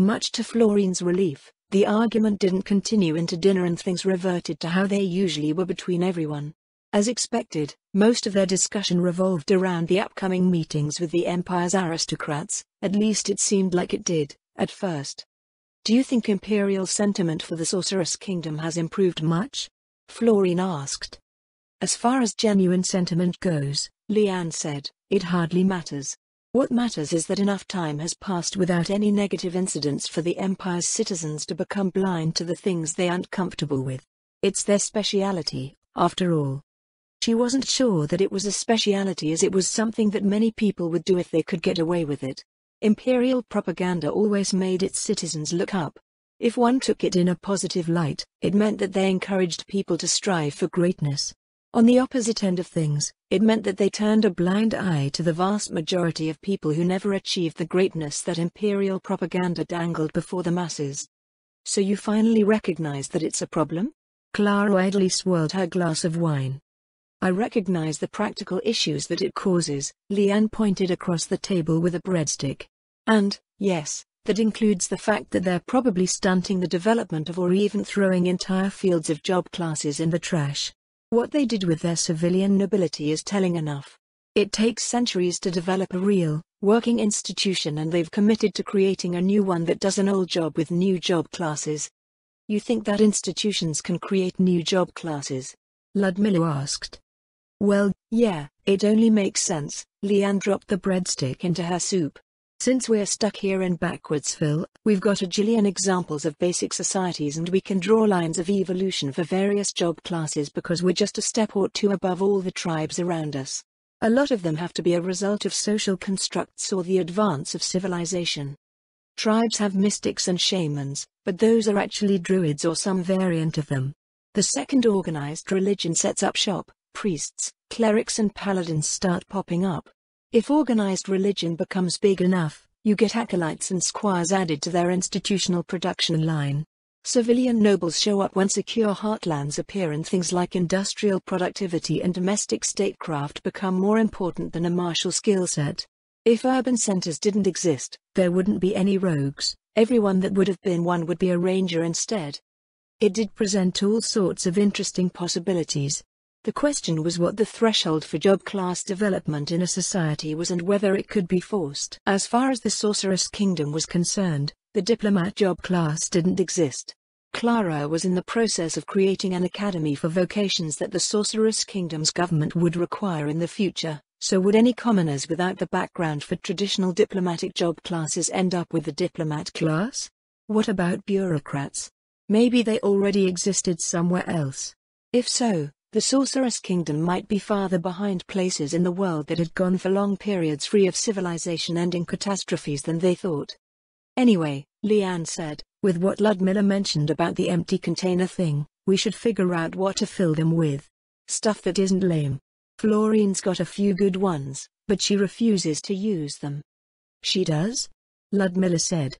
Much to Florine's relief, the argument didn't continue into dinner and things reverted to how they usually were between everyone. As expected, most of their discussion revolved around the upcoming meetings with the Empire's aristocrats, at least it seemed like it did, at first. "Do you think Imperial sentiment for the Sorceress Kingdom has improved much?" Florine asked. "As far as genuine sentiment goes," Leanne said, "it hardly matters. What matters is that enough time has passed without any negative incidents for the Empire's citizens to become blind to the things they aren't comfortable with. It's their speciality, after all." She wasn't sure that it was a speciality, as it was something that many people would do if they could get away with it. Imperial propaganda always made its citizens look up. If one took it in a positive light, it meant that they encouraged people to strive for greatness. On the opposite end of things, it meant that they turned a blind eye to the vast majority of people who never achieved the greatness that Imperial propaganda dangled before the masses. "So you finally recognize that it's a problem?" Clara idly swirled her glass of wine. "I recognize the practical issues that it causes," Leanne pointed across the table with a breadstick. "And, yes, that includes the fact that they're probably stunting the development of or even throwing entire fields of job classes in the trash. What they did with their civilian nobility is telling enough. It takes centuries to develop a real, working institution, and they've committed to creating a new one that does an old job with new job classes." "You think that institutions can create new job classes?" Ludmilla asked. "Well, yeah, it only makes sense." Leanne dropped the breadstick into her soup. "Since we're stuck here in Backwardsville, we've got a jillion examples of basic societies, and we can draw lines of evolution for various job classes because we're just a step or two above all the tribes around us. A lot of them have to be a result of social constructs or the advance of civilization. Tribes have mystics and shamans, but those are actually druids or some variant of them. The second organized religion sets up shop, priests, clerics and paladins start popping up. If organized religion becomes big enough, you get acolytes and squires added to their institutional production line. Civilian nobles show up when secure heartlands appear, and things like industrial productivity and domestic statecraft become more important than a martial skill set. If urban centers didn't exist, there wouldn't be any rogues. Everyone that would have been one would be a ranger instead. It did present all sorts of interesting possibilities. The question was what the threshold for job class development in a society was and whether it could be forced. As far as the Sorceress Kingdom was concerned, the diplomat job class didn't exist. Clara was in the process of creating an academy for vocations that the Sorceress Kingdom's government would require in the future, so would any commoners without the background for traditional diplomatic job classes end up with the diplomat class? What about bureaucrats? Maybe they already existed somewhere else. If so, the Sorceress Kingdom might be farther behind places in the world that had gone for long periods free of civilization-ending catastrophes than they thought. "Anyway," Leanne said, "with what Ludmilla mentioned about the empty container thing, we should figure out what to fill them with. Stuff that isn't lame. Florine's got a few good ones, but she refuses to use them." "She does?" Ludmilla said.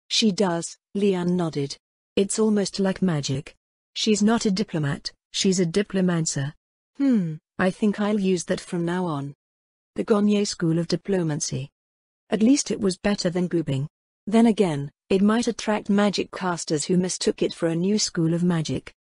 "She does," Leanne nodded. "It's almost like magic. She's not a diplomat, she's a diplomancer." I think I'll use that from now on. The Gonye School of Diplomacy. At least it was better than goobing. Then again, it might attract magic casters who mistook it for a new school of magic.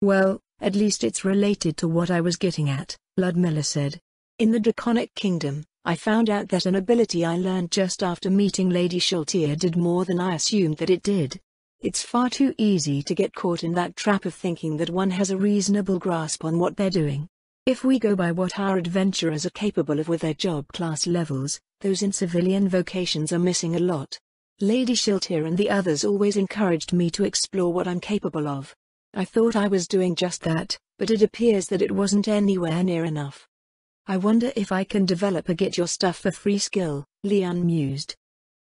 "Well, at least it's related to what I was getting at," Ludmilla said. "In the Draconic Kingdom, I found out that an ability I learned just after meeting Lady Shaltier did more than I assumed that it did. It's far too easy to get caught in that trap of thinking that one has a reasonable grasp on what they're doing. If we go by what our adventurers are capable of with their job class levels, those in civilian vocations are missing a lot. Lady Shaltier and the others always encouraged me to explore what I'm capable of. I thought I was doing just that, but it appears that it wasn't anywhere near enough. I wonder if I can develop a get your stuff for free skill," Leanne mused.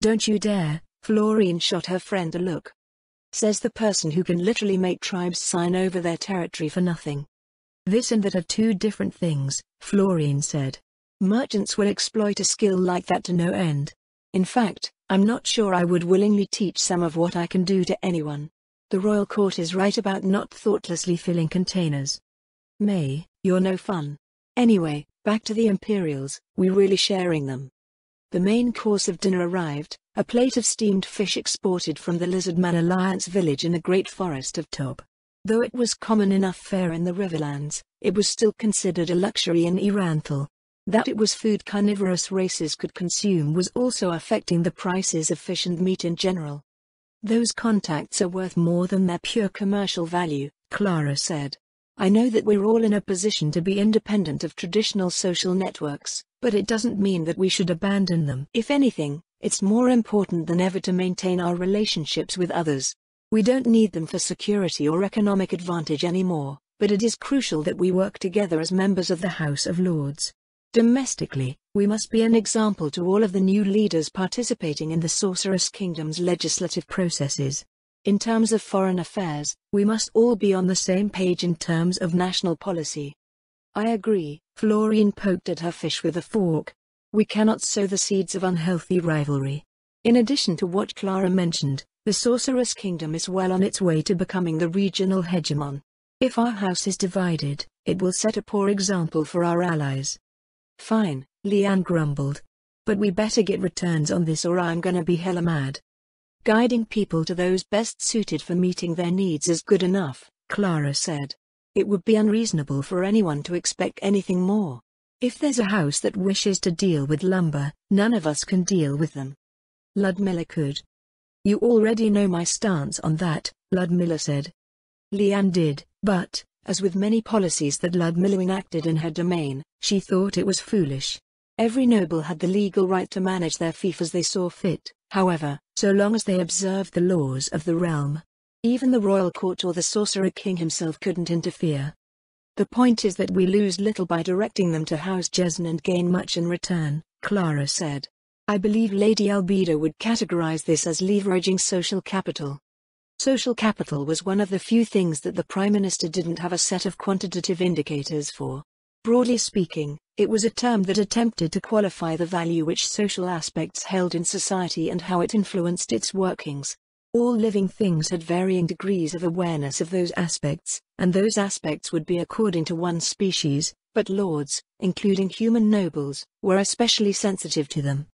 "Don't you dare," Florine shot her friend a look. "Says the person who can literally make tribes sign over their territory for nothing." "This and that are two different things," Florine said. "Merchants will exploit a skill like that to no end. In fact, I'm not sure I would willingly teach some of what I can do to anyone. The royal court is right about not thoughtlessly filling containers. May, you're no fun. Anyway, back to the Imperials, we really sharing them?" The main course of dinner arrived, a plate of steamed fish exported from the Lizardman Alliance village in the Great Forest of Tob. Though it was common enough fare in the Riverlands, it was still considered a luxury in Iranthal. That it was food carnivorous races could consume was also affecting the prices of fish and meat in general. Those contacts are worth more than their pure commercial value, Clara said. I know that we're all in a position to be independent of traditional social networks, but it doesn't mean that we should abandon them. If anything, it's more important than ever to maintain our relationships with others. We don't need them for security or economic advantage anymore, but it is crucial that we work together as members of the House of Lords. Domestically, we must be an example to all of the new leaders participating in the Sorceress Kingdom's legislative processes. In terms of foreign affairs, we must all be on the same page in terms of national policy. I agree, Florine poked at her fish with a fork. We cannot sow the seeds of unhealthy rivalry. In addition to what Clara mentioned, the Sorceress Kingdom is well on its way to becoming the regional hegemon. If our house is divided, it will set a poor example for our allies. Fine, Leanne grumbled. But we better get returns on this or I'm gonna be hella mad. Guiding people to those best suited for meeting their needs is good enough, Clara said. It would be unreasonable for anyone to expect anything more. If there's a house that wishes to deal with lumber, none of us can deal with them. Ludmilla could. You already know my stance on that, Ludmilla said. Leanne did, but, as with many policies that Ludmilla enacted in her domain, she thought it was foolish. Every noble had the legal right to manage their fief as they saw fit, however, so long as they observed the laws of the realm. Even the royal court or the sorcerer king himself couldn't interfere. The point is that we lose little by directing them to House Jesn and gain much in return, Clara said. I believe Lady Albedo would categorize this as leveraging social capital. Social capital was one of the few things that the Prime Minister didn't have a set of quantitative indicators for. Broadly speaking, it was a term that attempted to qualify the value which social aspects held in society and how it influenced its workings. All living things had varying degrees of awareness of those aspects, and those aspects would be according to one species, but lords, including human nobles, were especially sensitive to them.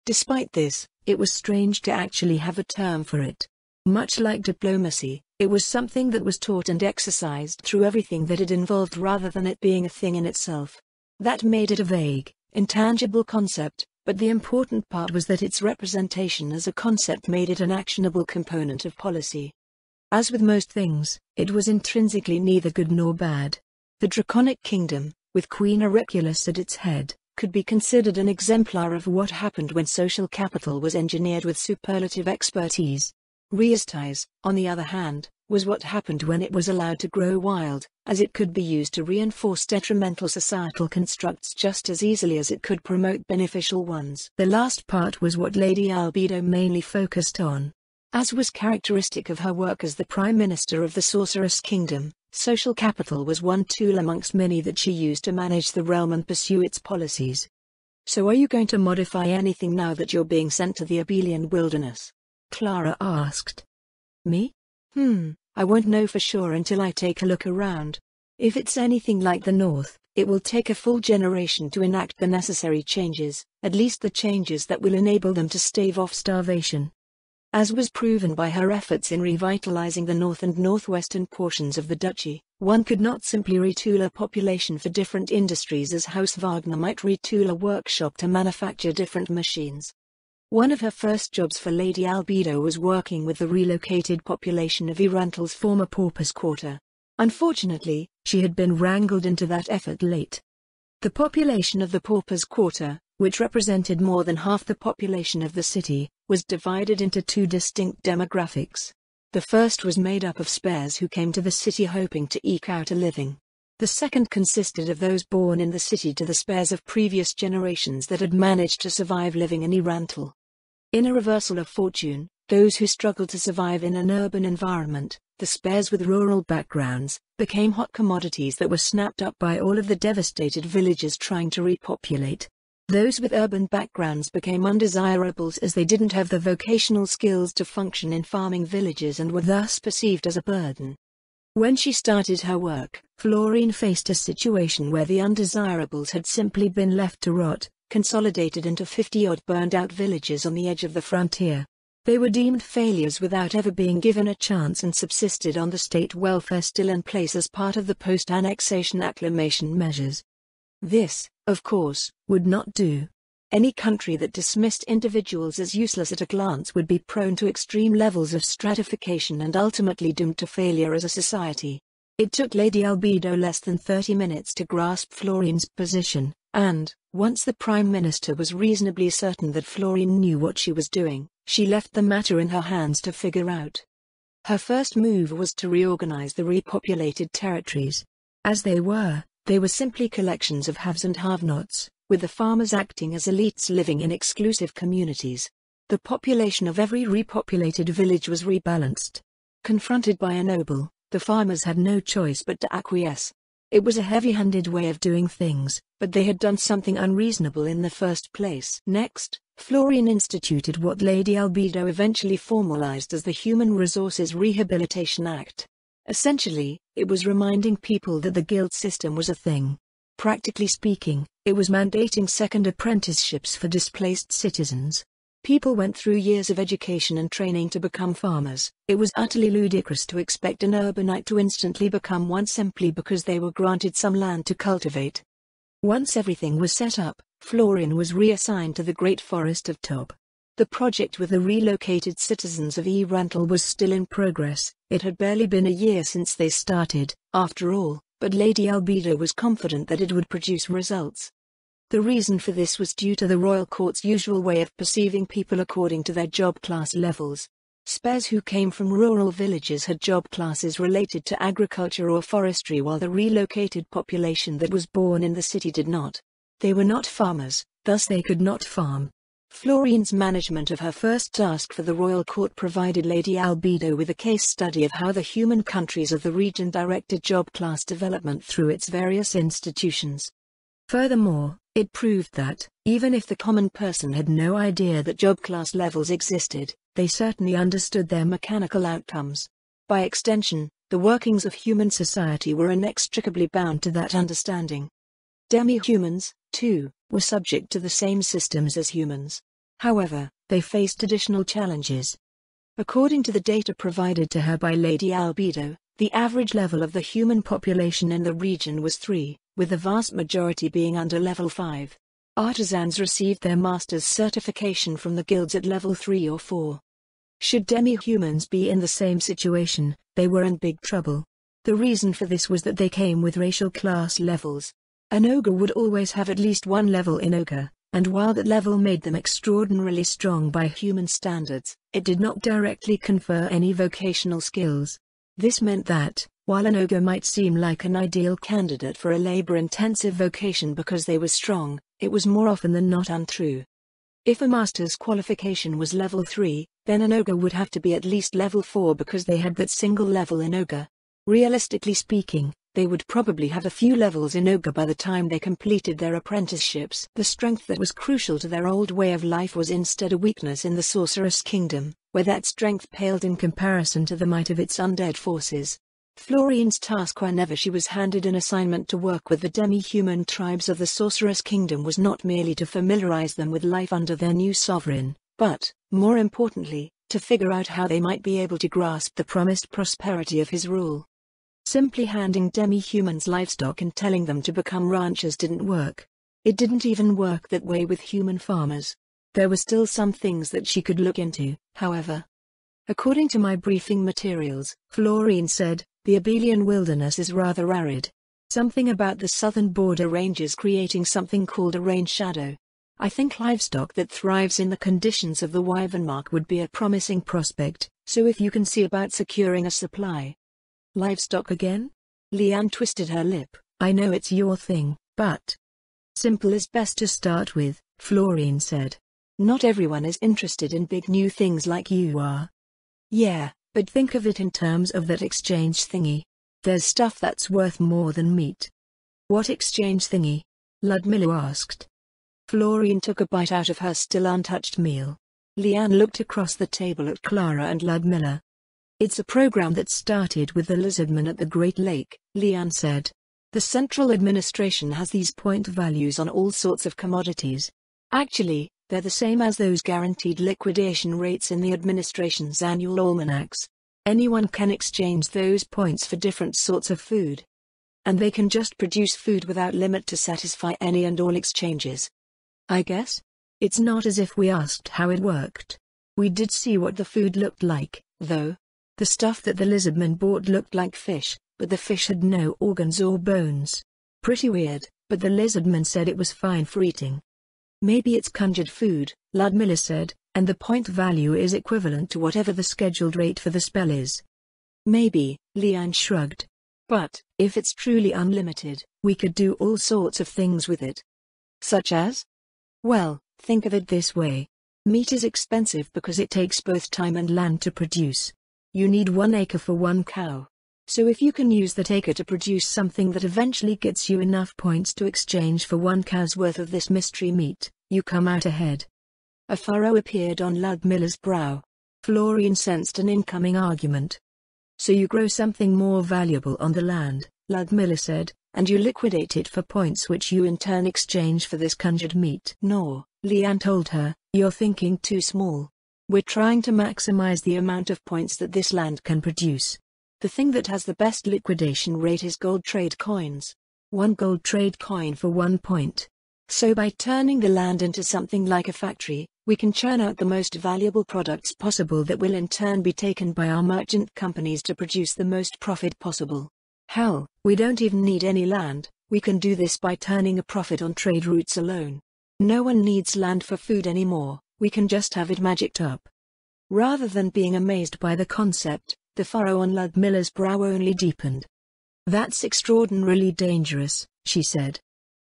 Despite this, it was strange to actually have a term for it. Much like diplomacy, it was something that was taught and exercised through everything that it involved rather than it being a thing in itself. That made it a vague, intangible concept, but the important part was that its representation as a concept made it an actionable component of policy. As with most things, it was intrinsically neither good nor bad. The Draconic Kingdom, with Queen Auriculus at its head, could be considered an exemplar of what happened when social capital was engineered with superlative expertise. Resistise, on the other hand, was what happened when it was allowed to grow wild, as it could be used to reinforce detrimental societal constructs just as easily as it could promote beneficial ones. The last part was what Lady Albedo mainly focused on. As was characteristic of her work as the Prime Minister of the Sorceress Kingdom, social capital was one tool amongst many that she used to manage the realm and pursue its policies. So are you going to modify anything now that you're being sent to the Abelian wilderness? Clara asked. Me? I won't know for sure until I take a look around. If it's anything like the North, it will take a full generation to enact the necessary changes, at least the changes that will enable them to stave off starvation. As was proven by her efforts in revitalizing the north and northwestern portions of the duchy, one could not simply retool a population for different industries as House Wagner might retool a workshop to manufacture different machines. One of her first jobs for Lady Albedo was working with the relocated population of Iranthal's former paupers' quarter. Unfortunately, she had been wrangled into that effort late. The population of the paupers' quarter, which represented more than half the population of the city, was divided into two distinct demographics. The first was made up of spares who came to the city hoping to eke out a living. The second consisted of those born in the city to the spares of previous generations that had managed to survive living in Iranthal. In a reversal of fortune, those who struggled to survive in an urban environment, the spares with rural backgrounds, became hot commodities that were snapped up by all of the devastated villagers trying to repopulate. Those with urban backgrounds became undesirables as they didn't have the vocational skills to function in farming villages and were thus perceived as a burden. When she started her work, Florine faced a situation where the undesirables had simply been left to rot, consolidated into 50-odd burned-out villages on the edge of the frontier. They were deemed failures without ever being given a chance and subsisted on the state welfare still in place as part of the post-annexation acclimation measures. This, of course, would not do. Any country that dismissed individuals as useless at a glance would be prone to extreme levels of stratification and ultimately doomed to failure as a society. It took Lady Albedo less than 30 minutes to grasp Florine's position, and, once the Prime Minister was reasonably certain that Florine knew what she was doing, she left the matter in her hands to figure out. Her first move was to reorganize the repopulated territories. As they were simply collections of haves and have-nots, with the farmers acting as elites living in exclusive communities. The population of every repopulated village was rebalanced. Confronted by a noble, the farmers had no choice but to acquiesce. It was a heavy-handed way of doing things, but they had done something unreasonable in the first place. Next, Florine instituted what Lady Albedo eventually formalized as the Human Resources Rehabilitation Act. Essentially, it was reminding people that the guild system was a thing. Practically speaking, it was mandating second apprenticeships for displaced citizens. People went through years of education and training to become farmers. It was utterly ludicrous to expect an urbanite to instantly become one simply because they were granted some land to cultivate. Once everything was set up, Florine was reassigned to the Great Forest of Tob. The project with the relocated citizens of E-Rental was still in progress. It had barely been a year since they started, after all, but Lady Albedo was confident that it would produce results. The reason for this was due to the royal court's usual way of perceiving people according to their job class levels. Spares who came from rural villages had job classes related to agriculture or forestry, while the relocated population that was born in the city did not. They were not farmers, thus they could not farm. Florine's management of her first task for the royal court provided Lady Albedo with a case study of how the human countries of the region directed job class development through its various institutions. Furthermore, it proved that, even if the common person had no idea that job class levels existed, they certainly understood their mechanical outcomes. By extension, the workings of human society were inextricably bound to that understanding. Demi-humans, too, were subject to the same systems as humans. However, they faced additional challenges. According to the data provided to her by Lady Albedo, the average level of the human population in the region was 3, with the vast majority being under level 5. Artisans received their master's certification from the guilds at level 3 or 4. Should demi-humans be in the same situation, they were in big trouble. The reason for this was that they came with racial class levels. An ogre would always have at least one level in ogre, and while that level made them extraordinarily strong by human standards, it did not directly confer any vocational skills. This meant that, while an ogre might seem like an ideal candidate for a labor-intensive vocation because they were strong, it was more often than not untrue. If a master's qualification was level 3, then an ogre would have to be at least level 4 because they had that single level in ogre. Realistically speaking, they would probably have a few levels in ogre by the time they completed their apprenticeships. The strength that was crucial to their old way of life was instead a weakness in the sorceress kingdom, where that strength paled in comparison to the might of its undead forces. Florine's task whenever she was handed an assignment to work with the demi-human tribes of the sorceress kingdom was not merely to familiarize them with life under their new sovereign, but, more importantly, to figure out how they might be able to grasp the promised prosperity of his rule. Simply handing demi-humans livestock and telling them to become ranchers didn't work. It didn't even work that way with human farmers. There were still some things that she could look into, however. According to my briefing materials, Florine said, the Abelian wilderness is rather arid. Something about the southern border ranges creating something called a rain shadow. I think livestock that thrives in the conditions of the Wyvern Mark would be a promising prospect, so if you can see about securing a supply. Livestock again? Leanne twisted her lip. I know it's your thing, but simple is best to start with, Florine said. Not everyone is interested in big new things like you are. Yeah, but think of it in terms of that exchange thingy. There's stuff that's worth more than meat. What exchange thingy? Ludmilla asked. Florine took a bite out of her still untouched meal. Leanne looked across the table at Clara and Ludmilla. It's a program that started with the lizardmen at the Great Lake, Leanne said. The central administration has these point values on all sorts of commodities. Actually, they're the same as those guaranteed liquidation rates in the administration's annual almanacs. Anyone can exchange those points for different sorts of food. And they can just produce food without limit to satisfy any and all exchanges. I guess? It's not as if we asked how it worked. We did see what the food looked like, though. The stuff that the lizardman bought looked like fish, but the fish had no organs or bones. Pretty weird, but the lizardman said it was fine for eating. Maybe it's conjured food, Ludmilla said, and the point value is equivalent to whatever the scheduled rate for the spell is. Maybe, Leanne shrugged. But, if it's truly unlimited, we could do all sorts of things with it. Such as? Well, think of it this way. Meat is expensive because it takes both time and land to produce. You need 1 acre for 1 cow. So if you can use that acre to produce something that eventually gets you enough points to exchange for 1 cow's worth of this mystery meat, you come out ahead. A furrow appeared on Ludmilla's brow. Florian sensed an incoming argument. So you grow something more valuable on the land, Ludmilla said, and you liquidate it for points which you in turn exchange for this conjured meat. No, Leanne told her, you're thinking too small. We're trying to maximize the amount of points that this land can produce. The thing that has the best liquidation rate is gold trade coins. 1 gold trade coin for 1 point. So by turning the land into something like a factory, we can churn out the most valuable products possible that will in turn be taken by our merchant companies to produce the most profit possible. Hell, we don't even need any land, we can do this by turning a profit on trade routes alone. No one needs land for food anymore, we can just have it magicked up. Rather than being amazed by the concept, the furrow on Ludmilla's brow only deepened. That's extraordinarily dangerous, she said.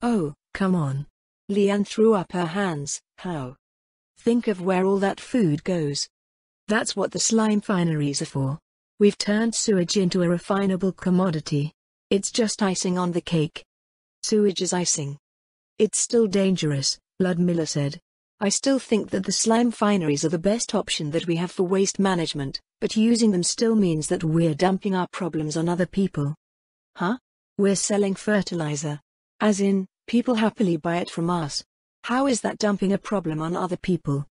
Oh, come on. Leanne threw up her hands. How? Think of where all that food goes. That's what the slime fineries are for. We've turned sewage into a refinable commodity. It's just icing on the cake. Sewage is icing. It's still dangerous, Ludmilla said. I still think that the slime fineries are the best option that we have for waste management, but using them still means that we're dumping our problems on other people. Huh? We're selling fertilizer. As in, people happily buy it from us. How is that dumping a problem on other people?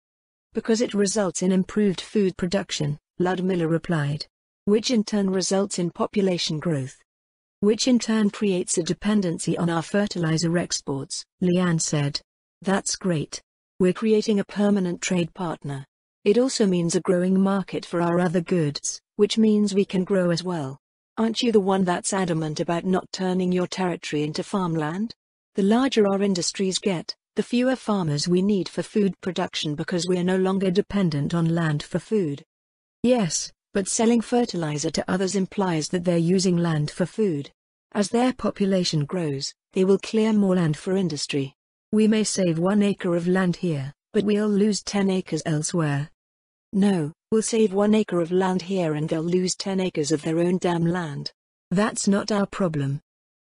Because it results in improved food production, Ludmilla replied. Which in turn results in population growth. Which in turn creates a dependency on our fertilizer exports, Leanne said. That's great. We're creating a permanent trade partner. It also means a growing market for our other goods, which means we can grow as well. Aren't you the one that's adamant about not turning your territory into farmland? The larger our industries get, the fewer farmers we need for food production because we are no longer dependent on land for food. Yes, but selling fertilizer to others implies that they're using land for food. As their population grows, they will clear more land for industry. We may save 1 acre of land here, but we'll lose 10 acres elsewhere. No, we'll save 1 acre of land here and they'll lose 10 acres of their own damn land. That's not our problem.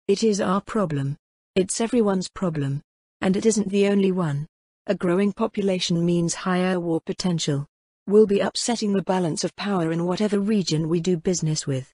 It is our problem. It's everyone's problem. And it isn't the only one. A growing population means higher war potential. We'll be upsetting the balance of power in whatever region we do business with.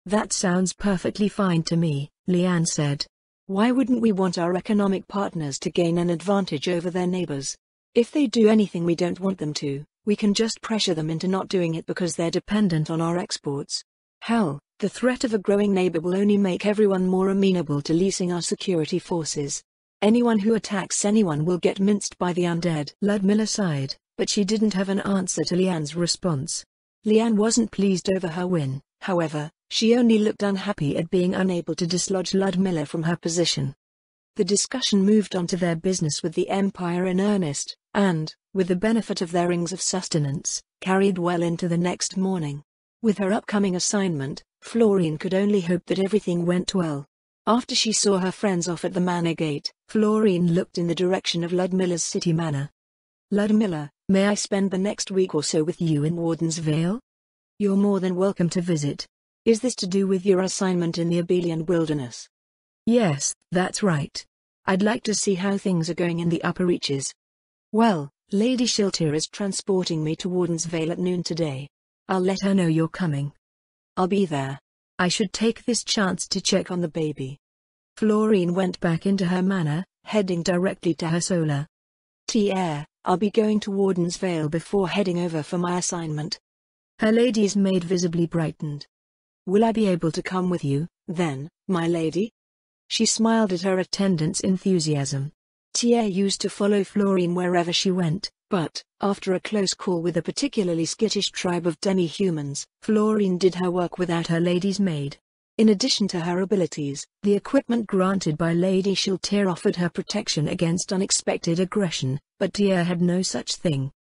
That sounds perfectly fine to me, Leanne said. Why wouldn't we want our economic partners to gain an advantage over their neighbors? If they do anything we don't want them to, we can just pressure them into not doing it because they're dependent on our exports. Hell, the threat of a growing neighbor will only make everyone more amenable to leasing our security forces. Anyone who attacks anyone will get minced by the undead. Ludmilla sighed, but she didn't have an answer to Leanne's response. Leanne wasn't pleased over her win, however. She only looked unhappy at being unable to dislodge Ludmilla from her position. The discussion moved on to their business with the Empire in earnest, and, with the benefit of their rings of sustenance, carried well into the next morning. With her upcoming assignment, Florian could only hope that everything went well. After she saw her friends off at the manor gate, Florian looked in the direction of Ludmilla's city manor. Ludmilla, may I spend the next week or so with you in Warden's Vale? You're more than welcome to visit. Is this to do with your assignment in the Abelian wilderness? Yes, that's right. I'd like to see how things are going in the upper reaches. Well, Lady Shiltir is transporting me to Warden's Vale at noon today. I'll let her know you're coming. I'll be there. I should take this chance to check on the baby. Florine went back into her manor, heading directly to her solar T-Air, I'll be going to Warden's Vale before heading over for my assignment. Her lady's maid visibly brightened. Will I be able to come with you, then, my lady? She smiled at her attendant's enthusiasm. T-Air used to follow Florine wherever she went, but, after a close call with a particularly skittish tribe of demi-humans, Florine did her work without her lady's maid. In addition to her abilities, the equipment granted by Lady Shiltir offered her protection against unexpected aggression, but T-Air had no such thing.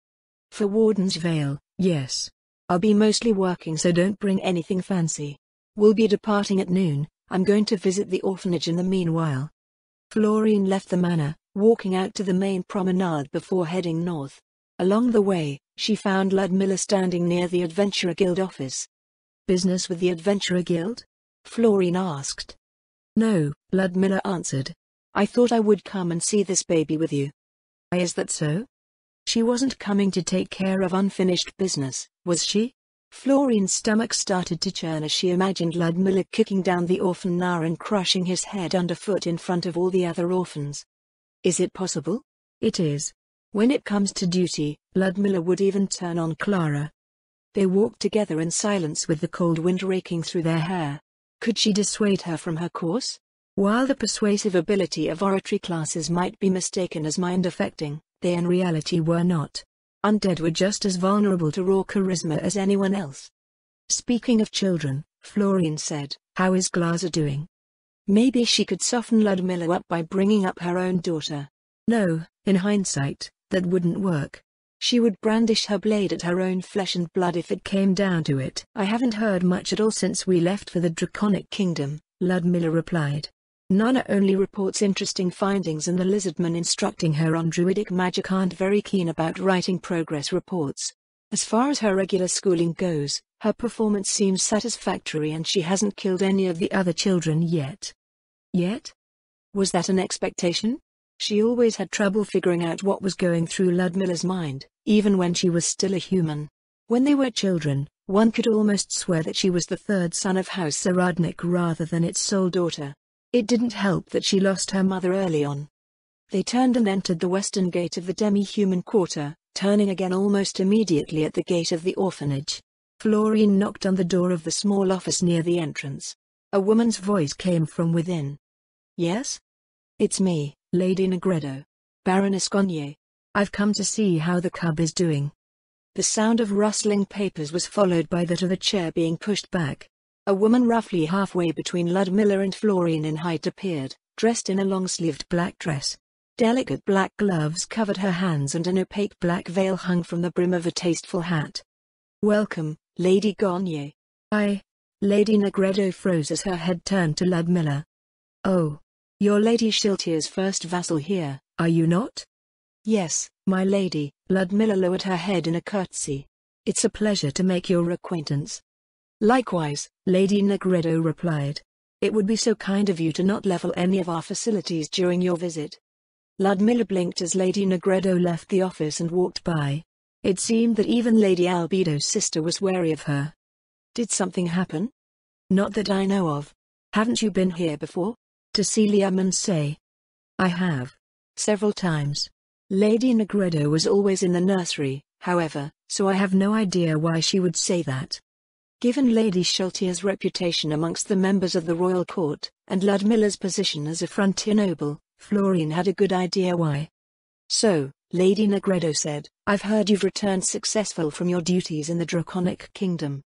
For Warden's Vale, yes. I'll be mostly working, so don't bring anything fancy. We'll be departing at noon. I'm going to visit the orphanage in the meanwhile. Florine left the manor, walking out to the main promenade before heading north. Along the way, she found Ludmilla standing near the Adventurer Guild office. Business with the Adventurer Guild? Florine asked. No, Ludmilla answered. I thought I would come and see this baby with you. Is that so? She wasn't coming to take care of unfinished business, was she? Florine's stomach started to churn as she imagined Ludmilla kicking down the orphan Nara and crushing his head underfoot in front of all the other orphans. Is it possible? It is. When it comes to duty, Ludmilla would even turn on Clara. They walked together in silence with the cold wind raking through their hair. Could she dissuade her from her course? While the persuasive ability of oratory classes might be mistaken as mind-affecting, they in reality were not. Undead were just as vulnerable to raw charisma as anyone else. Speaking of children, Florine said, how is Glaza doing? Maybe she could soften Ludmilla up by bringing up her own daughter. No, in hindsight, that wouldn't work. She would brandish her blade at her own flesh and blood if it came down to it. I haven't heard much at all since we left for the Draconic Kingdom, Ludmilla replied. Nana only reports interesting findings, and the lizardmen instructing her on druidic magic aren't very keen about writing progress reports. As far as her regular schooling goes, her performance seems satisfactory and she hasn't killed any of the other children yet. Yet? Was that an expectation? She always had trouble figuring out what was going through Ludmilla's mind, even when she was still a human. When they were children, one could almost swear that she was the third son of House Saradnik rather than its sole daughter. It didn't help that she lost her mother early on. They turned and entered the western gate of the demi-human quarter, turning again almost immediately at the gate of the orphanage. Florine knocked on the door of the small office near the entrance. A woman's voice came from within. Yes? It's me, Lady Negredo. Baroness Gonye. I've come to see how the cub is doing. The sound of rustling papers was followed by that of a chair being pushed back. A woman roughly halfway between Ludmilla and Florine in height appeared, dressed in a long-sleeved black dress. Delicate black gloves covered her hands and an opaque black veil hung from the brim of a tasteful hat. Welcome, Lady Gonye. Lady Negredo froze as her head turned to Ludmilla. Oh. You're Lady Shiltir's first vassal here, are you not? Yes, my lady, Ludmilla lowered her head in a curtsy. It's a pleasure to make your acquaintance. Likewise, Lady Negredo replied. It would be so kind of you to not level any of our facilities during your visit. Ludmilla blinked as Lady Negredo left the office and walked by. It seemed that even Lady Albedo's sister was wary of her. Did something happen? Not that I know of. Haven't you been here before? Cecilia say. I have. Several times. Lady Negredo was always in the nursery, however, so I have no idea why she would say that. Given Lady Shiltir's reputation amongst the members of the royal court, and Ludmilla's position as a frontier noble, Florine had a good idea why. So, Lady Negredo said, I've heard you've returned successful from your duties in the Draconic Kingdom.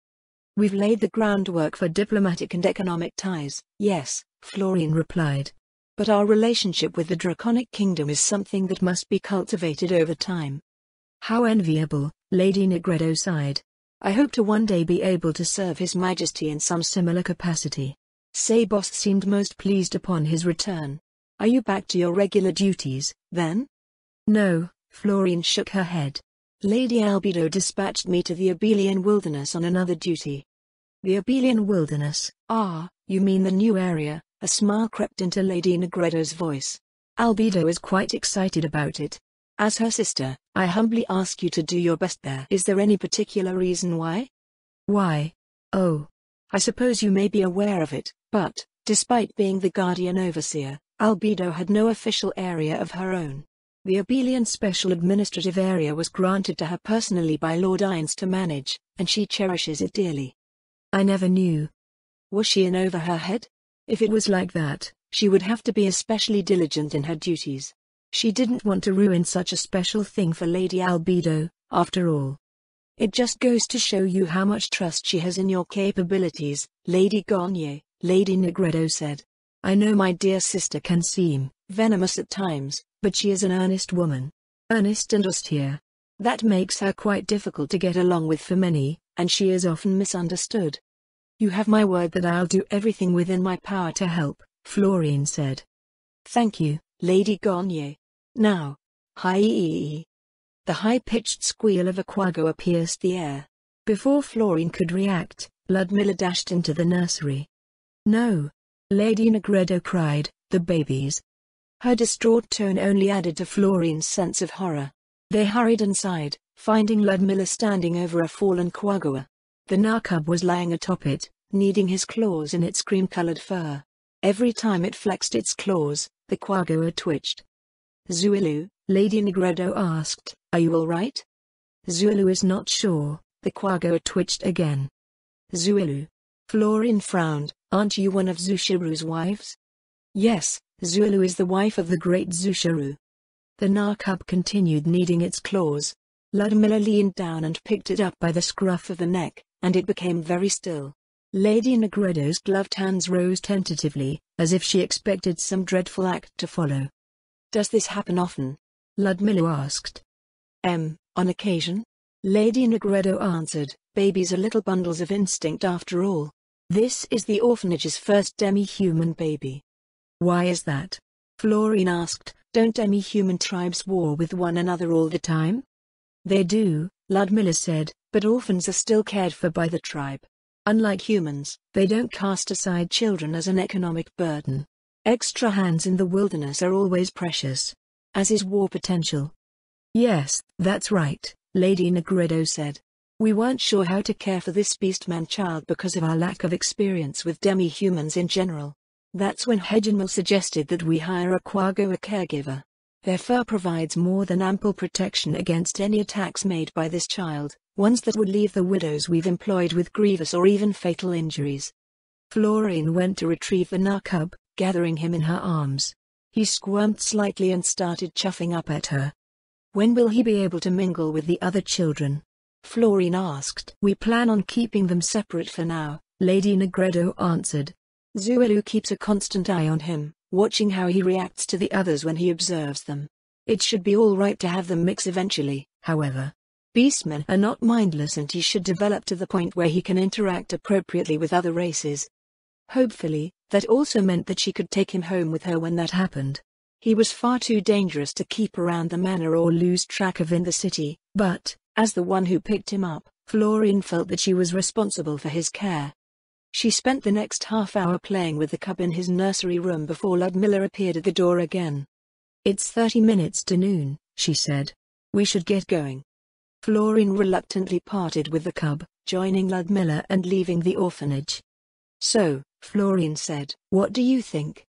We've laid the groundwork for diplomatic and economic ties, yes, Florine replied. But our relationship with the Draconic Kingdom is something that must be cultivated over time. How enviable, Lady Negredo sighed. I hope to one day be able to serve His Majesty in some similar capacity. Sabos seemed most pleased upon his return. Are you back to your regular duties, then? No, Florine shook her head. Lady Albedo dispatched me to the Abelian Wilderness on another duty. The Abelian Wilderness? Ah, you mean the new area. A smile crept into Lady Negredo's voice. Albedo is quite excited about it. As her sister, I humbly ask you to do your best there. Is there any particular reason why? Why? Oh. I suppose you may be aware of it, but, despite being the guardian overseer, Albedo had no official area of her own. The Abelian Special Administrative Area was granted to her personally by Lord Ines to manage, and she cherishes it dearly. I never knew. Was she in over her head? If it was like that, she would have to be especially diligent in her duties. She didn't want to ruin such a special thing for Lady Albedo, after all. It just goes to show you how much trust she has in your capabilities, Lady Garnier, Lady Negredo said. I know my dear sister can seem venomous at times, but she is an earnest woman. Earnest and austere. That makes her quite difficult to get along with for many, and she is often misunderstood. You have my word that I'll do everything within my power to help, Florine said. Thank you, Lady Garnier. Now. Hi-ee-ee. The high-pitched squeal of a quagga pierced the air. Before Florine could react, Ludmilla dashed into the nursery. No! Lady Negredo cried, the babies. Her distraught tone only added to Florine's sense of horror. They hurried inside, finding Ludmilla standing over a fallen quagga. The Narcub was lying atop it, kneading his claws in its cream-colored fur. Every time it flexed its claws, the quagga twitched. Zuilu, Lady Negredo asked, are you all right? Zuilu is not sure. The quagga twitched again. Zuilu. Florine frowned, aren't you one of Zushiru's wives? Yes, Zuilu is the wife of the great Zushiru. The Narcub continued kneading its claws. Ludmilla leaned down and picked it up by the scruff of the neck, and it became very still. Lady Negredo's gloved hands rose tentatively, as if she expected some dreadful act to follow. Does this happen often? Ludmilla asked. On occasion? Lady Negredo answered, babies are little bundles of instinct after all. This is the orphanage's first demi-human baby. Why is that? Florine asked, don't demi-human tribes war with one another all the time? They do, Ludmilla said, but orphans are still cared for by the tribe. Unlike humans, they don't cast aside children as an economic burden. Extra hands in the wilderness are always precious. As is war potential. Yes, that's right, Lady Negredo said. We weren't sure how to care for this beast-man child because of our lack of experience with demi-humans in general. That's when Hegemil suggested that we hire a quagga caregiver. Their fur provides more than ample protection against any attacks made by this child, ones that would leave the widows we've employed with grievous or even fatal injuries. Florine went to retrieve the Narcub, gathering him in her arms. He squirmed slightly and started chuffing up at her. When will he be able to mingle with the other children? Florine asked. We plan on keeping them separate for now, Lady Negredo answered. Zuilu keeps a constant eye on him, watching how he reacts to the others when he observes them. It should be all right to have them mix eventually, however. Beastmen are not mindless and he should develop to the point where he can interact appropriately with other races. Hopefully, that also meant that she could take him home with her when that happened. He was far too dangerous to keep around the manor or lose track of in the city, but, as the one who picked him up, Florine felt that she was responsible for his care. She spent the next half hour playing with the cub in his nursery room before Ludmilla appeared at the door again. It's 30 minutes to noon, she said. We should get going. Florine reluctantly parted with the cub, joining Ludmilla and leaving the orphanage. So, Florine said, what do you think?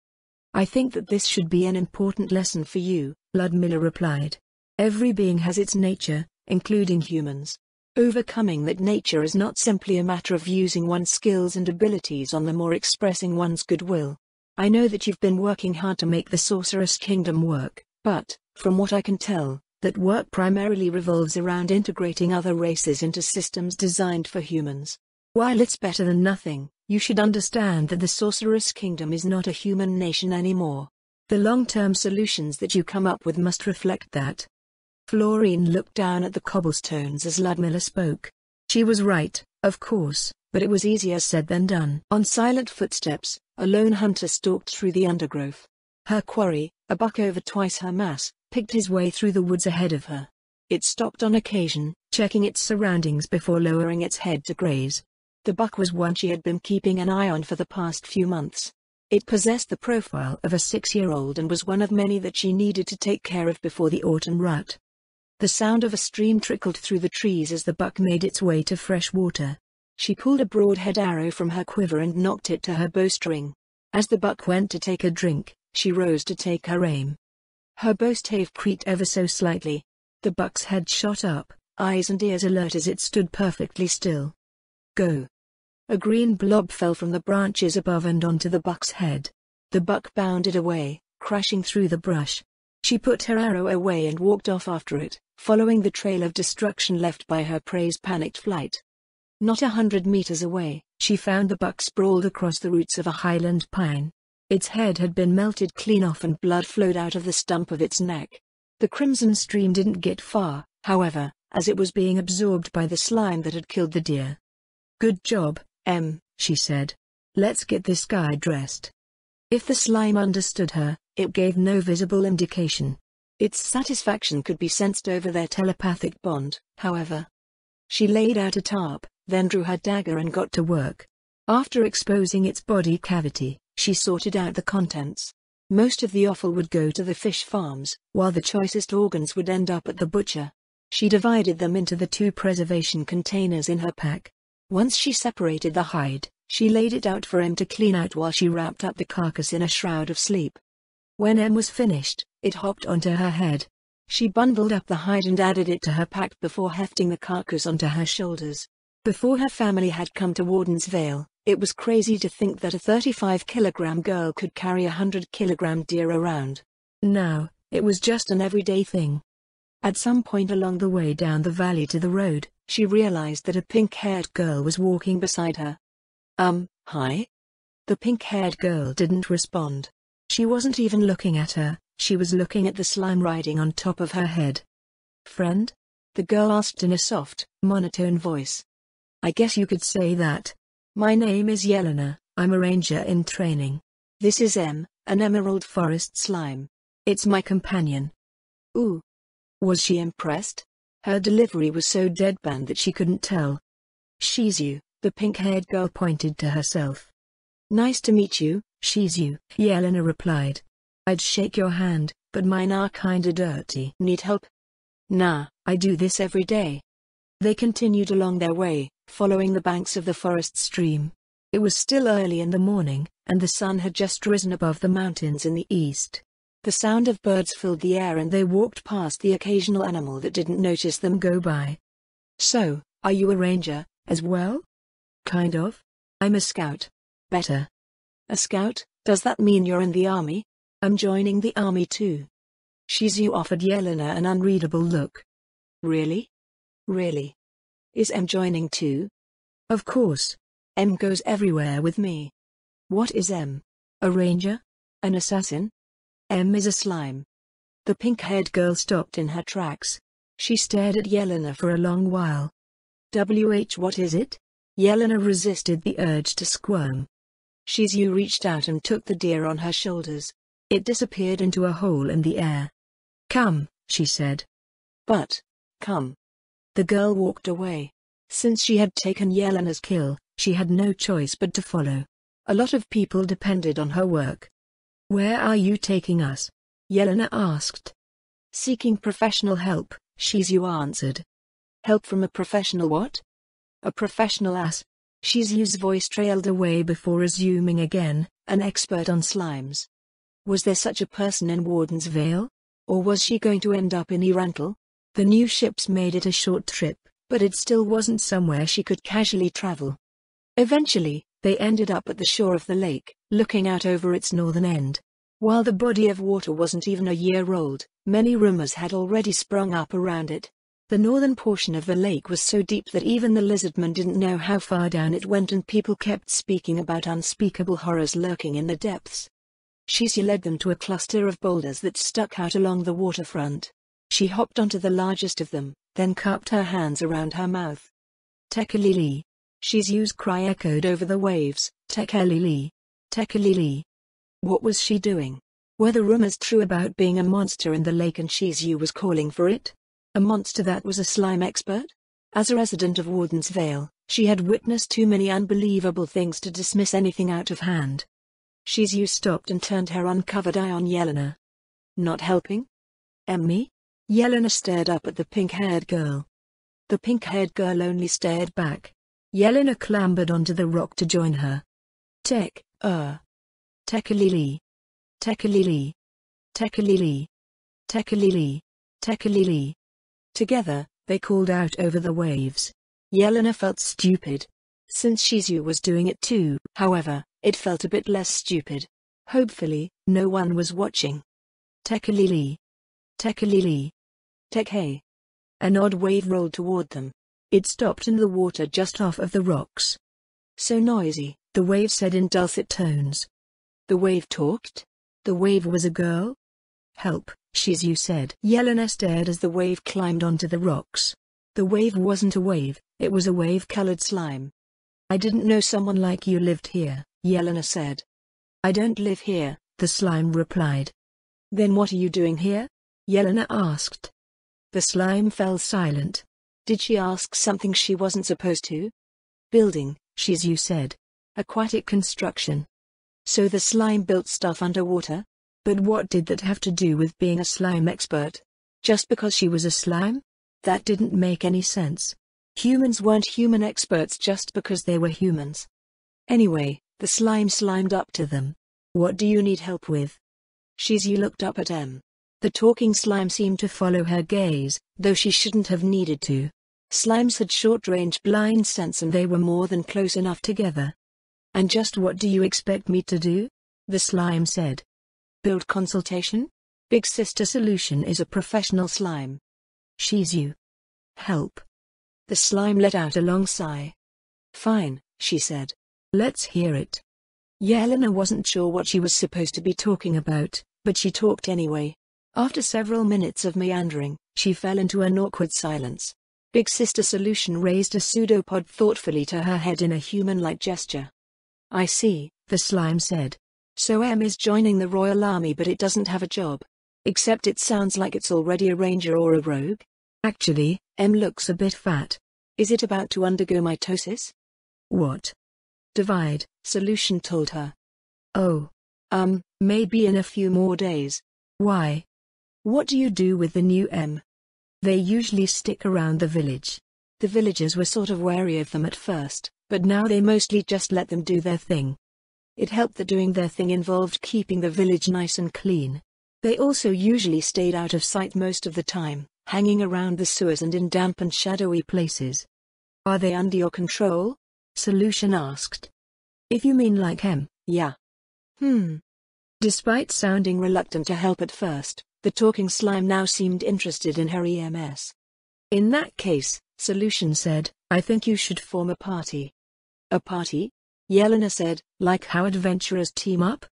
I think that this should be an important lesson for you, Ludmilla replied. Every being has its nature, including humans. Overcoming that nature is not simply a matter of using one's skills and abilities on them or expressing one's goodwill. I know that you've been working hard to make the Sorceress Kingdom work, but, from what I can tell, that work primarily revolves around integrating other races into systems designed for humans. While it's better than nothing, you should understand that the Sorceress Kingdom is not a human nation anymore. The long-term solutions that you come up with must reflect that. Florine looked down at the cobblestones as Ludmilla spoke. She was right, of course, but it was easier said than done. On silent footsteps, a lone hunter stalked through the undergrowth. Her quarry, a buck over twice her mass, picked his way through the woods ahead of her. It stopped on occasion, checking its surroundings before lowering its head to graze. The buck was one she had been keeping an eye on for the past few months. It possessed the profile of a 6-year-old and was one of many that she needed to take care of before the autumn rut. The sound of a stream trickled through the trees as the buck made its way to fresh water. She pulled a broadhead arrow from her quiver and knocked it to her bowstring. As the buck went to take a drink, she rose to take her aim. Her bowstave creaked ever so slightly. The buck's head shot up, eyes and ears alert as it stood perfectly still. Go! A green blob fell from the branches above and onto the buck's head. The buck bounded away, crashing through the brush. She put her arrow away and walked off after it, following the trail of destruction left by her prey's panicked flight. Not 100 meters away, she found the buck sprawled across the roots of a highland pine. Its head had been melted clean off and blood flowed out of the stump of its neck. The crimson stream didn't get far, however, as it was being absorbed by the slime that had killed the deer. "Good job, Em," she said. "Let's get this guy dressed." If the slime understood her, it gave no visible indication. Its satisfaction could be sensed over their telepathic bond, however. She laid out a tarp, then drew her dagger and got to work. After exposing its body cavity, she sorted out the contents. Most of the offal would go to the fish farms, while the choicest organs would end up at the butcher. She divided them into the 2 preservation containers in her pack. Once she separated the hide, she laid it out for Em to clean out while she wrapped up the carcass in a shroud of sleep. When Em was finished, it hopped onto her head. She bundled up the hide and added it to her pack before hefting the carcass onto her shoulders. Before her family had come to Warden's Vale, it was crazy to think that a 35-kilogram girl could carry a 100-kilogram deer around. Now, it was just an everyday thing. At some point along the way down the valley to the road, she realized that a pink-haired girl was walking beside her. Hi?" The pink-haired girl didn't respond. She wasn't even looking at her, she was looking at the slime riding on top of her head. "Friend?" the girl asked in a soft, monotone voice. "I guess you could say that. My name is Yelena, I'm a ranger in training. This is Em, an emerald forest slime. It's my companion." Ooh. Was she impressed? Her delivery was so deadpan that she couldn't tell. "She's you," the pink-haired girl pointed to herself. "Nice to meet you, she's you," Yelena replied. "I'd shake your hand, but mine are kinda dirty." "Need help?" "Nah, I do this every day." They continued along their way, following the banks of the forest stream. It was still early in the morning, and the sun had just risen above the mountains in the east. The sound of birds filled the air and they walked past the occasional animal that didn't notice them go by. "So, are you a ranger, as well?" "Kind of. I'm a scout." "Better." "A scout? Does that mean you're in the army?" "I'm joining the army too." Shizu offered Yelena an unreadable look. "Really? Really? Is Em joining too?" "Of course. Em goes everywhere with me." "What is Em? A ranger? An assassin?" "Em is a slime." The pink-haired girl stopped in her tracks. She stared at Yelena for a long while. What is it?" Yelena resisted the urge to squirm. Shizu reached out and took the deer on her shoulders. It disappeared into a hole in the air. "Come," she said. "But, come." The girl walked away. Since she had taken Yelena's kill, she had no choice but to follow. A lot of people depended on her work. "Where are you taking us?" Yelena asked. "Seeking professional help," Shizu answered. "Help from a professional what?" "A professional ass." Shizu's voice trailed away before resuming again, "an expert on slimes." Was there such a person in Warden's Vale? Or was she going to end up in Irantal? The new ships made it a short trip, but it still wasn't somewhere she could casually travel. Eventually, they ended up at the shore of the lake, looking out over its northern end. While the body of water wasn't even a year old, many rumors had already sprung up around it. The northern portion of the lake was so deep that even the lizardmen didn't know how far down it went, and people kept speaking about unspeakable horrors lurking in the depths. Shizu led them to a cluster of boulders that stuck out along the waterfront. She hopped onto the largest of them, then cupped her hands around her mouth. "Tekalili." Shizu's cry echoed over the waves, "Tekalili. Tekalili." What was she doing? Were the rumors true about being a monster in the lake and Shizu was calling for it? A monster that was a slime expert? As a resident of Warden's Vale, she had witnessed too many unbelievable things to dismiss anything out of hand. Shizu stopped and turned her uncovered eye on Yelena. "Not helping? Me?" Yelena stared up at the pink-haired girl. The pink-haired girl only stared back. Yelena clambered onto the rock to join her. Tekalili. Tekalili. Tekalili. Tekalili. Tekalili. Together, they called out over the waves. Yelena felt stupid. Since Shizu was doing it too, however, it felt a bit less stupid. Hopefully, no one was watching. Tekalili. Tekalili. Tek-hey. An odd wave rolled toward them. It stopped in the water just off of the rocks. So noisy, the wave said in dulcet tones. The wave talked? The wave was a girl? Help, Shizu said. Yelena stared as the wave climbed onto the rocks. The wave wasn't a wave, it was a wave-colored slime. I didn't know someone like you lived here, Yelena said. I don't live here, the slime replied. Then what are you doing here? Yelena asked. The slime fell silent. Did she ask something she wasn't supposed to? Building, Shizu said. Aquatic construction. So the slime built stuff underwater? But what did that have to do with being a slime expert? Just because she was a slime? That didn't make any sense. Humans weren't human experts just because they were humans. Anyway, the slime slimed up to them. What do you need help with? Shizu looked up at M. The talking slime seemed to follow her gaze, though she shouldn't have needed to. Slimes had short-range blind sense and they were more than close enough together. And just what do you expect me to do? The slime said. Build consultation? Big Sister Solution is a professional slime. Shizu. Help. The slime let out a long sigh. Fine, she said. Let's hear it. Yelena wasn't sure what she was supposed to be talking about, but she talked anyway. After several minutes of meandering, she fell into an awkward silence. Big Sister Solution raised a pseudopod thoughtfully to her head in a human-like gesture. I see, the slime said. So M is joining the Royal Army but it doesn't have a job. Except it sounds like it's already a ranger or a rogue. Actually, M looks a bit fat. Is it about to undergo mitosis? What? Divide, Solution told her. Oh. Maybe in a few more days. Why? What do you do with the new M? They usually stick around the village. The villagers were sort of wary of them at first, but now they mostly just let them do their thing. It helped that doing their thing involved keeping the village nice and clean. They also usually stayed out of sight most of the time, hanging around the sewers and in damp and shadowy places. Are they under your control? Solution asked. If you mean like M, yeah. Despite sounding reluctant to help at first, the talking slime now seemed interested in her EMS. In that case, Solution said, I think you should form a party. A party? Yelena said, like how adventurers team up?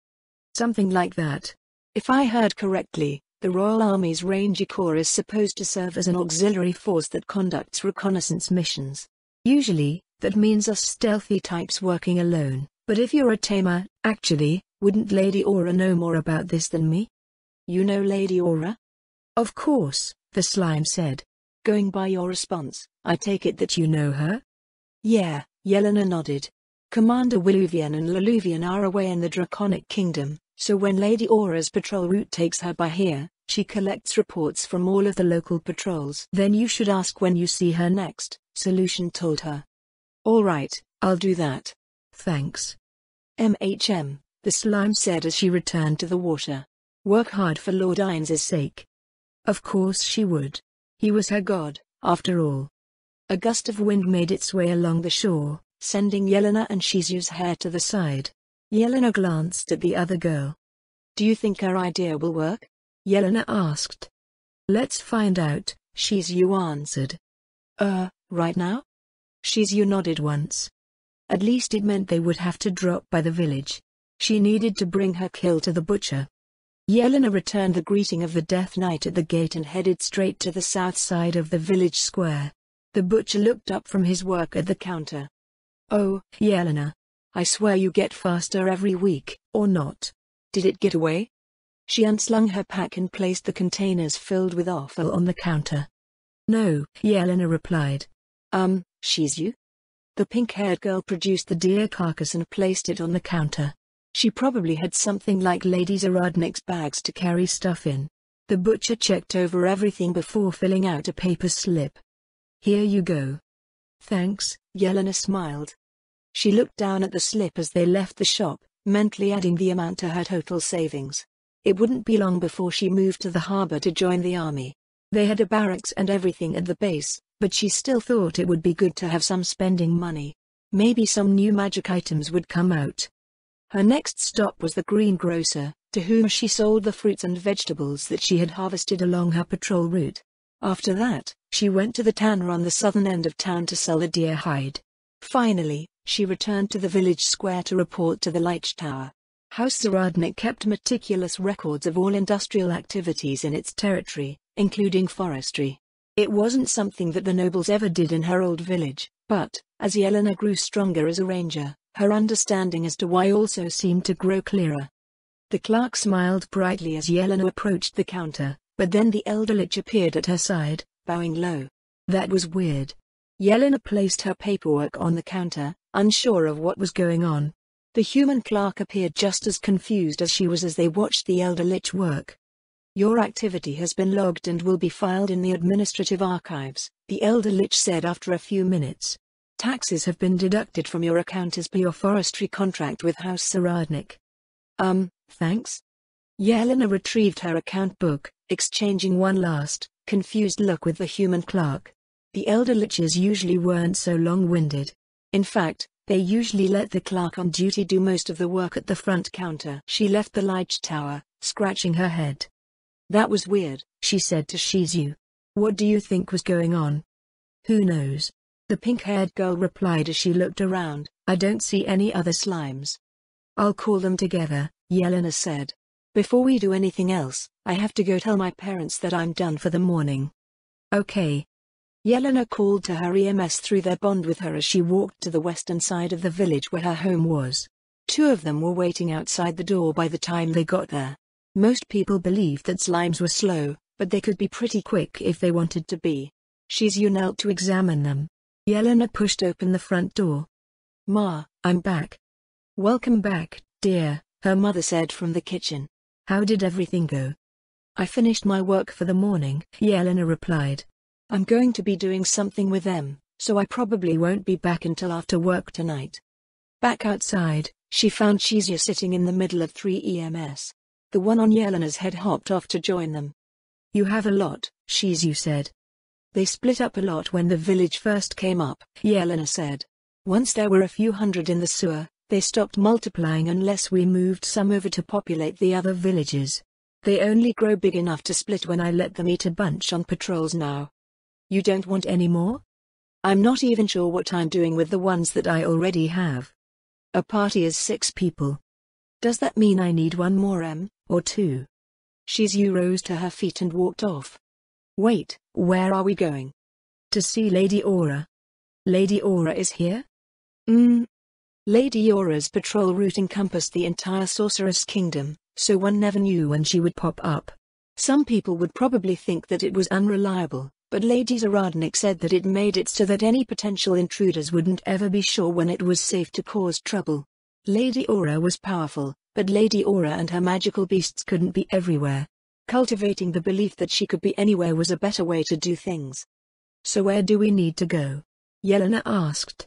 Something like that. If I heard correctly, the Royal Army's Ranger Corps is supposed to serve as an auxiliary force that conducts reconnaissance missions. Usually, that means us stealthy types working alone, but if you're a tamer, actually, wouldn't Lady Aura know more about this than me? You know Lady Aura? Of course, the slime said. Going by your response, I take it that you know her? Yeah, Yelena nodded. Commander Willuvian and Leluvian are away in the Draconic Kingdom, so when Lady Aura's patrol route takes her by here, she collects reports from all of the local patrols. Then you should ask when you see her next, Solution told her. All right, I'll do that. Thanks. MHM, the slime said as she returned to the water. Work hard for Lord Ain's sake. Of course she would. He was her god, after all. A gust of wind made its way along the shore, sending Yelena and Shizu's hair to the side. Yelena glanced at the other girl. Do you think our idea will work? Yelena asked. Let's find out, Shizu answered. Right now? Shizu nodded once. At least it meant they would have to drop by the village. She needed to bring her kill to the butcher. Yelena returned the greeting of the Death Knight at the gate and headed straight to the south side of the village square. The butcher looked up from his work at the counter. Oh, Yelena. I swear you get faster every week, or not. Did it get away? She unslung her pack and placed the containers filled with offal on the counter. No, Yelena replied. Shizu? The pink-haired girl produced the deer carcass and placed it on the counter. She probably had something like Lady Zaradnik's bags to carry stuff in. The butcher checked over everything before filling out a paper slip. Here you go. Thanks, Yelena smiled. She looked down at the slip as they left the shop, mentally adding the amount to her total savings. It wouldn't be long before she moved to the harbor to join the army. They had a barracks and everything at the base, but she still thought it would be good to have some spending money. Maybe some new magic items would come out. Her next stop was the greengrocer, to whom she sold the fruits and vegetables that she had harvested along her patrol route. After that, she went to the tanner on the southern end of town to sell a deer hide. Finally, she returned to the village square to report to the light tower. House Zaradnik kept meticulous records of all industrial activities in its territory, including forestry. It wasn't something that the nobles ever did in her old village, but, as Yelena grew stronger as a ranger, her understanding as to why also seemed to grow clearer. The clerk smiled brightly as Yelena approached the counter, but then the elder lich appeared at her side, bowing low. That was weird. Yelena placed her paperwork on the counter, unsure of what was going on. The human clerk appeared just as confused as she was as they watched the elder lich work. Your activity has been logged and will be filed in the administrative archives, the elder lich said after a few minutes. Taxes have been deducted from your account as per your forestry contract with House Zaradnik. Thanks? Yelena retrieved her account book, exchanging one last, confused look with the human clerk. The elder liches usually weren't so long-winded. In fact, they usually let the clerk on duty do most of the work at the front counter. She left the light tower, scratching her head. That was weird, she said to Shizu. What do you think was going on? Who knows? The pink-haired girl replied as she looked around. I don't see any other slimes. I'll call them together, Yelena said. Before we do anything else, I have to go tell my parents that I'm done for the morning. Okay. Yelena called to her EMS through their bond with her as she walked to the western side of the village where her home was. Two of them were waiting outside the door by the time they got there. Most people believed that slimes were slow, but they could be pretty quick if they wanted to be. Shizu knelt to examine them. Yelena pushed open the front door. Ma, I'm back. Welcome back, dear, her mother said from the kitchen. How did everything go? I finished my work for the morning, Yelena replied. I'm going to be doing something with them, so I probably won't be back until after work tonight. Back outside, she found Shizu sitting in the middle of 3 EMS. The one on Yelena's head hopped off to join them. You have a lot, Shizu said. They split up a lot when the village first came up, Yelena said. Once there were a few hundred in the sewer, they stopped multiplying unless we moved some over to populate the other villages. They only grow big enough to split when I let them eat a bunch on patrols now. You don't want any more? I'm not even sure what I'm doing with the ones that I already have. A party is 6 people. Does that mean I need one more or 2? Shizu rose to her feet and walked off. Wait, where are we going? To see Lady Aura. Lady Aura is here? Lady Aura's patrol route encompassed the entire Sorceress Kingdom, so one never knew when she would pop up. Some people would probably think that it was unreliable, but Lady Zaradnik said that it made it so that any potential intruders wouldn't ever be sure when it was safe to cause trouble. Lady Aura was powerful, but Lady Aura and her magical beasts couldn't be everywhere. Cultivating the belief that she could be anywhere was a better way to do things. So where do we need to go? Yelena asked.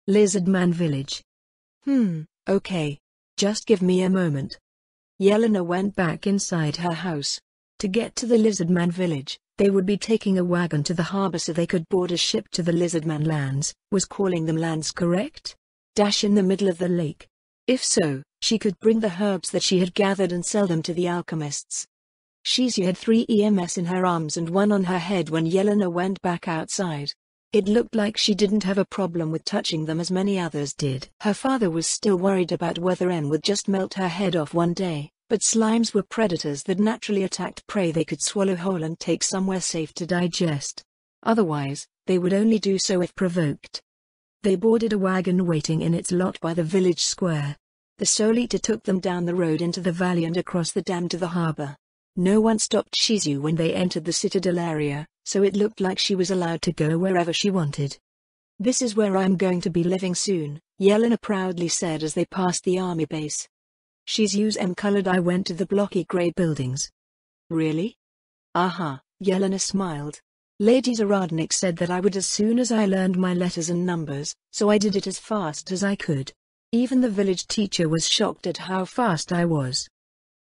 Lizardman Village. Okay. Just give me a moment. Yelena went back inside her house. To get to the Lizardman Village, they would be taking a wagon to the harbor so they could board a ship to the Lizardman lands. Was calling them lands correct? Dash in the middle of the lake. If so, she could bring the herbs that she had gathered and sell them to the alchemists. Shizu had 3 EMS in her arms and 1 on her head when Yelena went back outside. It looked like she didn't have a problem with touching them as many others did. Her father was still worried about whether M would just melt her head off one day, but slimes were predators that naturally attacked prey they could swallow whole and take somewhere safe to digest. Otherwise, they would only do so if provoked. They boarded a wagon waiting in its lot by the village square. The Solita took them down the road into the valley and across the dam to the harbor. No one stopped Shizu when they entered the citadel area, so it looked like she was allowed to go wherever she wanted. This is where I'm going to be living soon, Yelena proudly said as they passed the army base. Shizu's M-colored eye went to the blocky grey buildings. Really? Yelena smiled. Lady Zaradnik said that I would as soon as I learned my letters and numbers, so I did it as fast as I could. Even the village teacher was shocked at how fast I was.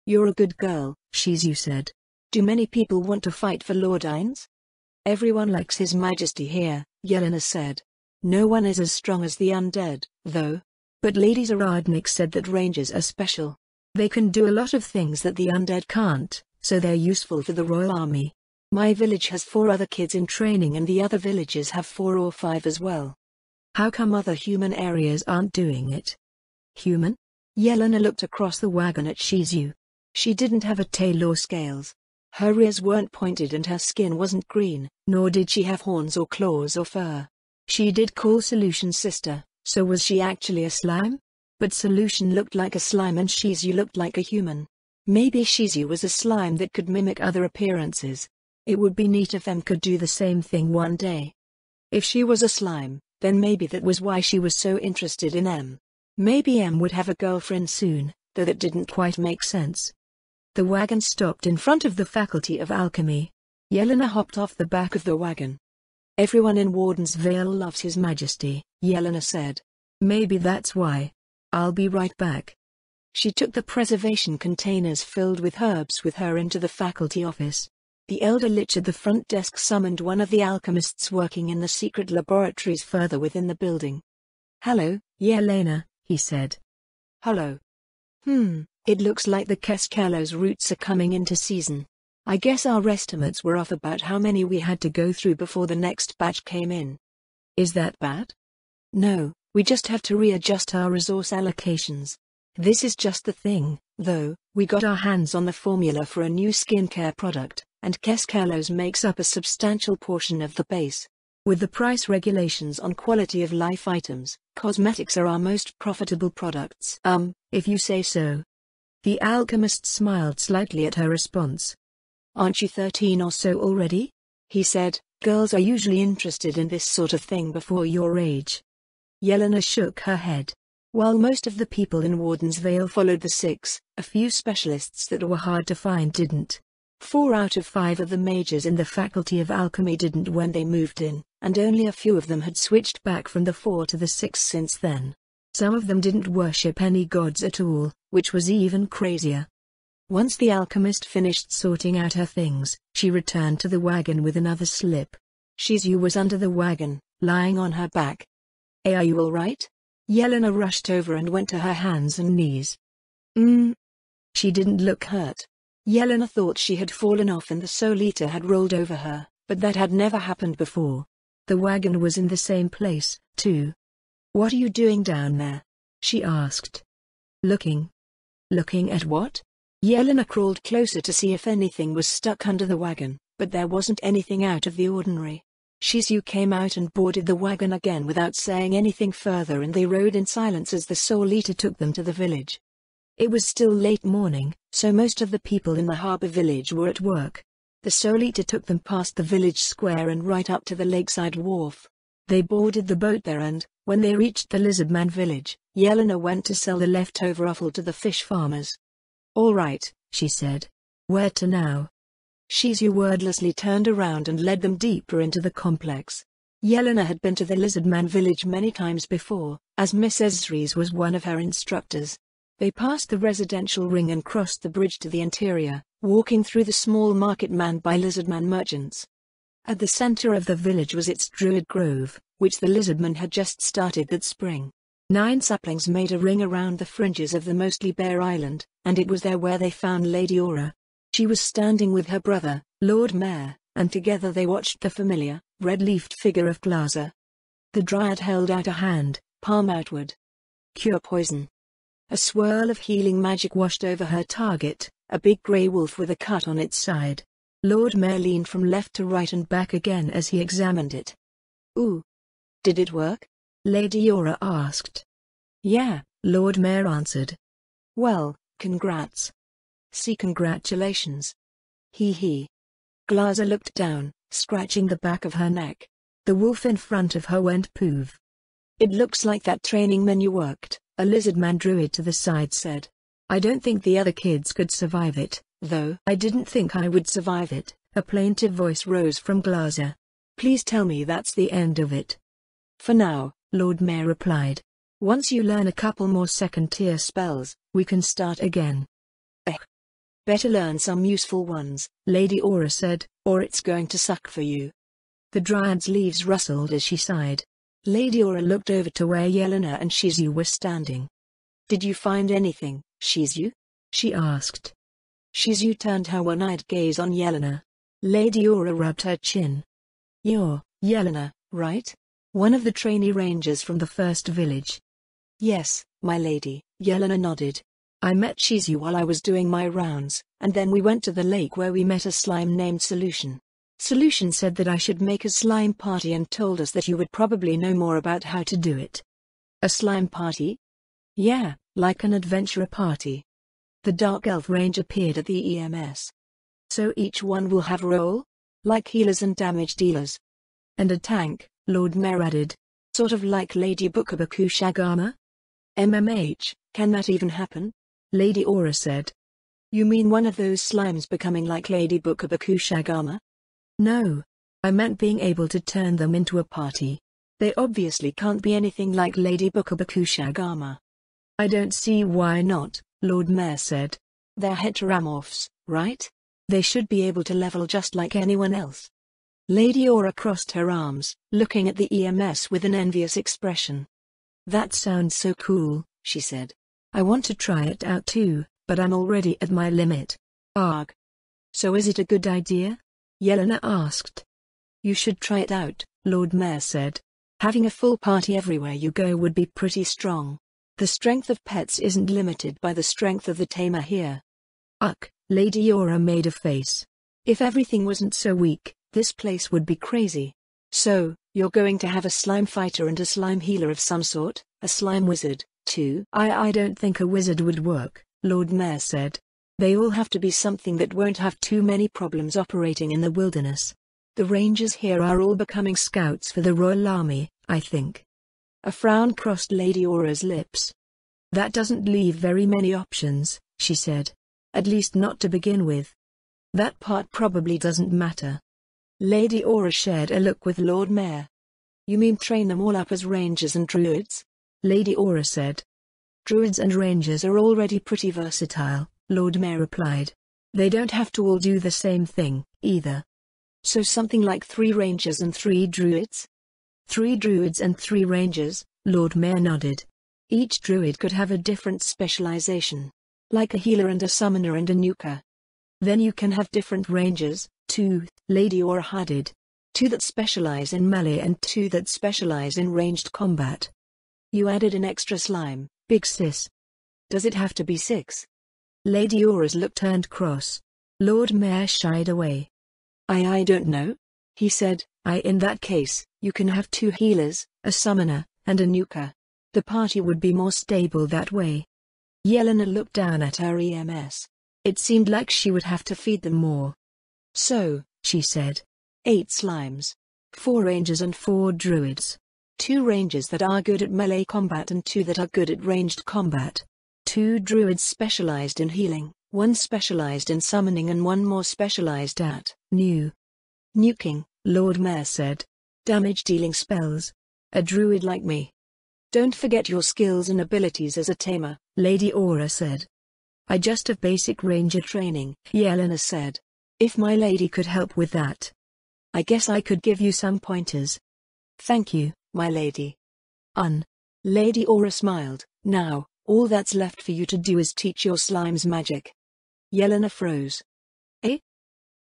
You're a good girl, Shizu said. Do many people want to fight for Lordines? Everyone likes His Majesty here, Yelena said. No one is as strong as the undead, though. But Lady Zaradnik said that rangers are special. They can do a lot of things that the undead can't, so they're useful for the royal army. My village has 4 other kids in training and the other villages have 4 or 5 as well. How come other human areas aren't doing it? Human? Yelena looked across the wagon at Shizu. She didn't have a tail or scales. Her ears weren't pointed and her skin wasn't green, nor did she have horns or claws or fur. She did call Solution sister, so was she actually a slime? But Solution looked like a slime and Shizu looked like a human. Maybe Shizu was a slime that could mimic other appearances. It would be neat if M could do the same thing one day. If she was a slime, then maybe that was why she was so interested in M. Maybe M would have a girlfriend soon, though that didn't quite make sense. The wagon stopped in front of the Faculty of Alchemy. Yelena hopped off the back of the wagon. Everyone in Warden's Vale loves His Majesty, Yelena said. Maybe that's why. I'll be right back. She took the preservation containers filled with herbs with her into the faculty office. The elder lich at the front desk summoned one of the alchemists working in the secret laboratories further within the building. Hello, Yelena, he said. Hello. It looks like the Kescalos roots are coming into season. I guess our estimates were off about how many we had to go through before the next batch came in. Is that bad? No, we just have to readjust our resource allocations. This is just the thing, though. We got our hands on the formula for a new skincare product, and Kescalos makes up a substantial portion of the base. With the price regulations on quality of life items, cosmetics are our most profitable products. If you say so. The alchemist smiled slightly at her response. Aren't you 13 or so already? He said, girls are usually interested in this sort of thing before your age. Yelena shook her head. While most of the people in Warden's Vale followed the 6, a few specialists that were hard to find didn't. 4 out of 5 of the majors in the Faculty of Alchemy didn't when they moved in, and only a few of them had switched back from the 4 to the 6 since then. Some of them didn't worship any gods at all, which was even crazier. Once the alchemist finished sorting out her things, she returned to the wagon with another slip. Shizu was under the wagon, lying on her back. Hey, are you all right? Yelena rushed over and went to her hands and knees. She didn't look hurt. Yelena thought she had fallen off and the Soul Eater had rolled over her, but that had never happened before. The wagon was in the same place, too. What are you doing down there? She asked. Looking. Looking at what? Yelena crawled closer to see if anything was stuck under the wagon, but there wasn't anything out of the ordinary. Shizu came out and boarded the wagon again without saying anything further, and they rode in silence as the Soul Eater took them to the village. It was still late morning, so most of the people in the harbor village were at work. The Soul Eater took them past the village square and right up to the lakeside wharf. They boarded the boat there, and, when they reached the Lizardman village, Yelena went to sell the leftover offal to the fish farmers. All right, she said. Where to now? Shizu wordlessly turned around and led them deeper into the complex. Yelena had been to the Lizardman village many times before, as Miss Ezri's was one of her instructors. They passed the residential ring and crossed the bridge to the interior, walking through the small market manned by Lizardman merchants. At the center of the village was its druid grove, which the Lizardman had just started that spring. 9 saplings made a ring around the fringes of the mostly bare island, and it was there where they found Lady Aura. She was standing with her brother, Lord Mayor, and together they watched the familiar, red-leafed figure of Glaza. The Dryad held out a hand, palm outward. Cure poison. A swirl of healing magic washed over her target, a big grey wolf with a cut on its side. Lord Mayor leaned from left to right and back again as he examined it. Ooh. Did it work? Lady Aura asked. Yeah, Lord Mayor answered. Well, congrats. See, congratulations. Hee. Glaza looked down, scratching the back of her neck. The wolf in front of her went poof. It looks like that training menu worked, a Lizardman druid to the side said. I don't think the other kids could survive it, though. I didn't think I would survive it, a plaintive voice rose from Glaza. Please tell me that's the end of it. For now, Lord Mayor replied. Once you learn a couple more second-tier spells, we can start again. Better learn some useful ones, Lady Aura said, or it's going to suck for you. The Dryad's leaves rustled as she sighed. Lady Aura looked over to where Yelena and Shizu were standing. Did you find anything, Shizu? She asked. Shizu turned her one-eyed gaze on Yelena. Lady Aura rubbed her chin. You're Yelena, right? One of the trainee rangers from the first village. Yes, my lady, Yelena nodded. I met Shizu while I was doing my rounds, and then we went to the lake where we met a slime named Solution. Solution said that I should make a slime party and told us that you would probably know more about how to do it. A slime party? Yeah, like an adventurer party. The Dark Elf Range appeared at the EMS. So each one will have a role? Like healers and damage dealers. And a tank, Lord Mayor added. Sort of like Lady Bukabaku Shagama? MMH, can that even happen? Lady Aura said. You mean one of those slimes becoming like Lady Bukabaku Shagama? No. I meant being able to turn them into a party. They obviously can't be anything like Lady Bukabaku Shagama. I don't see why not, Lord Mayor said. They're heteromorphs, right? They should be able to level just like anyone else. Lady Aura crossed her arms, looking at the EMS with an envious expression. That sounds so cool, she said. I want to try it out too, but I'm already at my limit. Arg. So is it a good idea? Yelena asked. You should try it out, Lord Mayor said. Having a full party everywhere you go would be pretty strong. The strength of pets isn't limited by the strength of the tamer here. Ugh, Lady Aura made a face. If everything wasn't so weak, this place would be crazy. So, you're going to have a slime fighter and a slime healer of some sort, a slime wizard, too? I don't think a wizard would work, Lord Mayor said. They all have to be something that won't have too many problems operating in the wilderness. The rangers here are all becoming scouts for the Royal Army, I think. A frown crossed Lady Aura's lips. That doesn't leave very many options, she said. At least not to begin with. That part probably doesn't matter. Lady Aura shared a look with Lord Mayor. You mean train them all up as rangers and druids? Lady Aura said. Druids and rangers are already pretty versatile, Lord Mayor replied. They don't have to all do the same thing, either. So something like 3 rangers and 3 druids? 3 druids and 3 rangers, Lord Mayor nodded. Each druid could have a different specialization. Like a healer and a summoner and a nuker. Then you can have different rangers, too, Lady Aura added. 2 that specialize in melee and 2 that specialize in ranged combat. You added an extra slime, big sis. Does it have to be 6? Lady Aura's look turned cross. Lord Mayor shied away. I don't know, he said. In that case, you can have 2 healers, a summoner, and a nuker. The party would be more stable that way. Yelena looked down at her EMS. It seemed like she would have to feed them more. So, she said. 8 slimes. 4 rangers and 4 druids. 2 rangers that are good at melee combat and 2 that are good at ranged combat. 2 druids specialized in healing, 1 specialized in summoning and 1 more specialized at nuking, Lord Mayor said. Damage dealing spells. A druid like me. Don't forget your skills and abilities as a tamer, Lady Aura said. I just have basic ranger training, Yelena said. If my lady could help with that. I guess I could give you some pointers. Thank you, my lady. Lady Aura smiled. Now, all that's left for you to do is teach your slimes magic. Yelena froze.